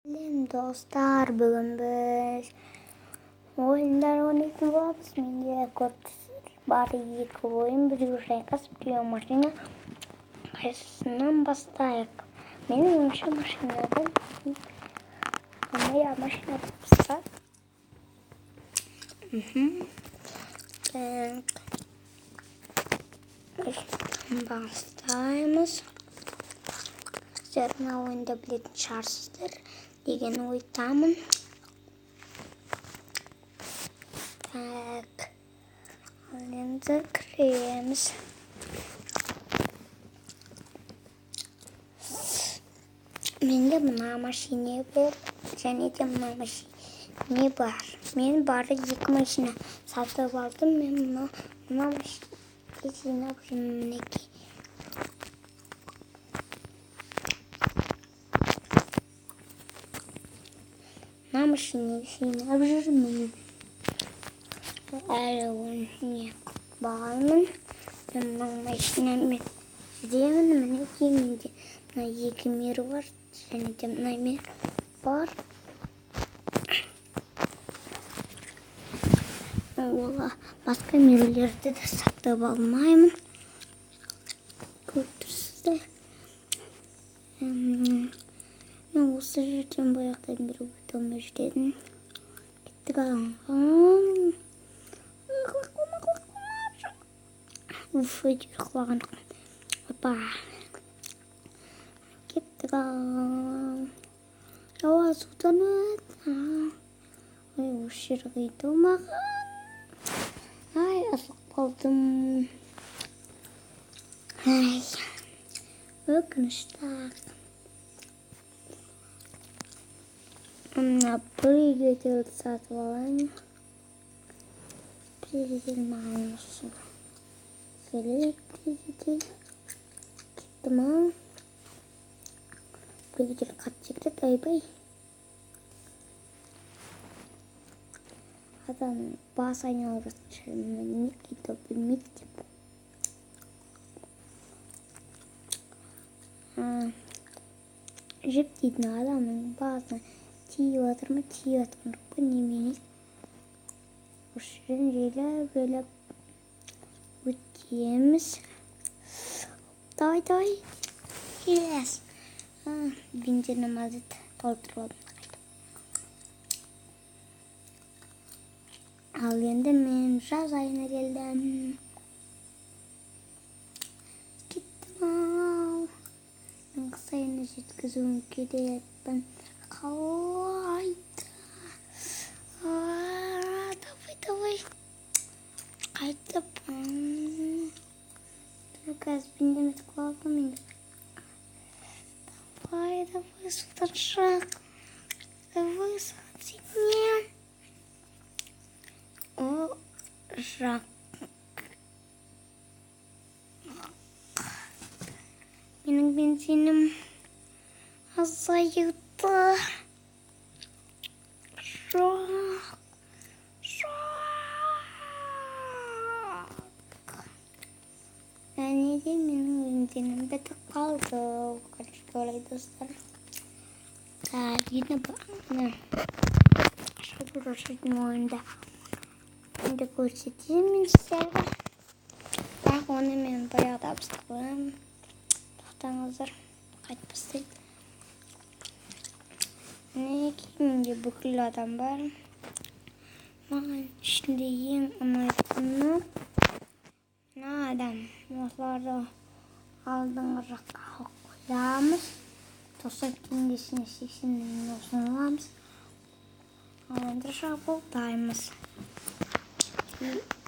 Selam dostlar, bugün biz oyunlar oynayıp varız. Menga bari iki oyun bir yürek asıp maşina karşısından başlayak. Benim oyuncu maşinadan ama maşina yapsa. Başlayalım. Zarına oyunda bilet şarjıdır. Degen oytamın. Tak. Oyunda kırıyoruz. Mende buna maşine var. Және де buna maşine var. Men bari iki maşine satıp aldım. Men buna maşine var. На машине обжирную. Аэроне балмын. На машине сделан мне кемеде. На екимир var. Және де намер бар. Ола басқа мерлерді де сатып алмаймын. Көрдірсіздер. Мен осы жерден баяқтан бері өте алмай жүрдім. Кеттік ағам. Уф, өйтіп құлаған жоқпын. Опа. Кеттік ағам. Жауа судан өт. Ой, осы жер қиды маған. Ай, асылып қалдым. Ай, өкінішті. Прыгать сатып алайын. Двигатель маған осы. Керек двигатель. Кетті ма? Двигатель қатты секіреді, айбай. Адам бас айналып жатқан шығармын. Не кетті білмейді деп. Жіп дейтін адамның басына тиіп жатыр ма, тиіп жатқан жоқ па, немене? Осы жерден жайлап өтеміз. Давай. Yes. Бензинім азыт толтырып алдым. Ал енді мен жаз айына келдім. Кеттім ау. Мен қыс айына жеткізуім керекпін. Қайда. Давай. Қайтып. Қазір бензин өтіп қалдым енді. Давай, судан шық. Давай, сатсинем. О, жақ. Менің бензинім азайыды. Жоқ. Неде менің бензинім бітіп қалды. Қашқа олай достар. Енді бағына. Шабыр ойында. Енді көрсетемін сіздерге. Бірақ оны мен баяғыда абыстығым. Тоқтаңыздар. Қайтпастайды. Менде бүкіл адам бар. Маған ішінде ең ұнайтыны мына адам. Осыларды алдыңғы жаққа қоямыз. 90 теңгесіне 80 теңгені осыны аламыз. Ал енді жабылдаймыз.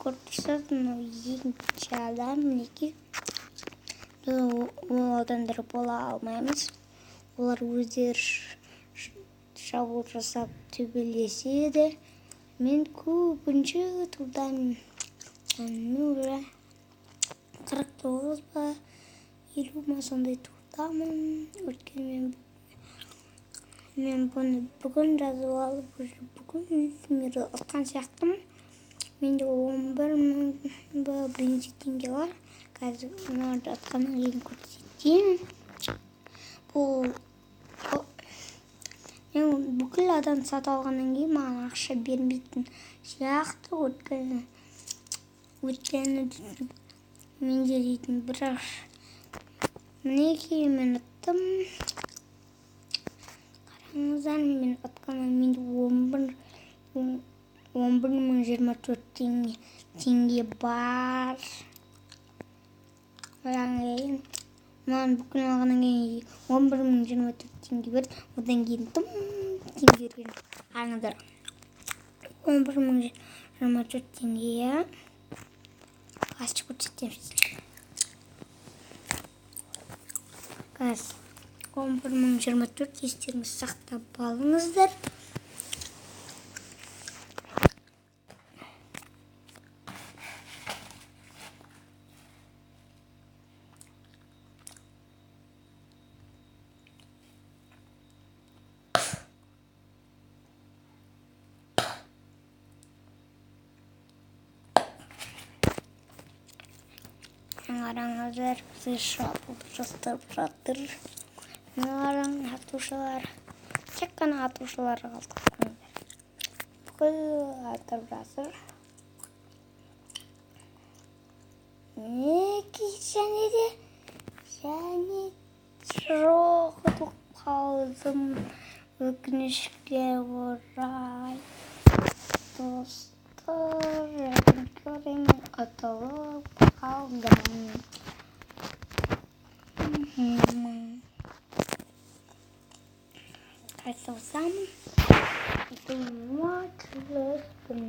Көрдіңіздер, мынау екінші адам мінекей. Біз ол адамдар бола алмаймыз. Олар өздері шабуыл жасап төбелеседі. Мен көбінше тұрдаймын. 49 ба 50 ма сондай тұрдамын. Өйткені мен бұны бүгін жазып алып, бүгін үстімері ұтқан сияқтымын. Менде 11.000 ба 1 теңге бар. Қазір мынарды атқаннан кейін көрсетейін. Бұл Мен бүкіл адам сатып алғаннан кейін маған ақша бермейтін сияқты өйткені менде дейтін бірақ мінекей мен ұттым. Қараңыздар, мен ұтқаннан менде 11.024 теңге бар. Маған бүкіл алғаннан кейін 11.024 теңге берді. Одан кейін тым теңге берген. Қараңыздар, 11.024 теңге. Ашып көрсетемін сізге. Газ 11.024 естеріңізді сақтап алыңыздар. Қараңыздар, бізде шабуыл жасап жатыр. Қараң, атушылар. Тек қана атушылар қалды. Бүкіл атып жатыр. Және жоқ ұтып қалдым. Өкінішке орай. Достар, көреймін, ұтылып қалдым. Қайсалсам, ұтылматылыппын.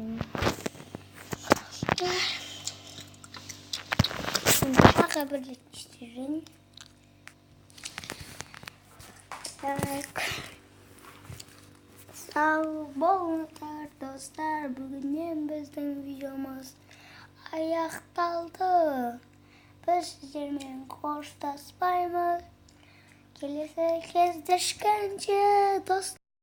Тағы бір реттестерін. Так. Сау болыңыздар, достар. Бүгіннен біздің видеомыз аяқталды. Біз сіздермен қоштаспаймыз. Келесі кездескенше, достар.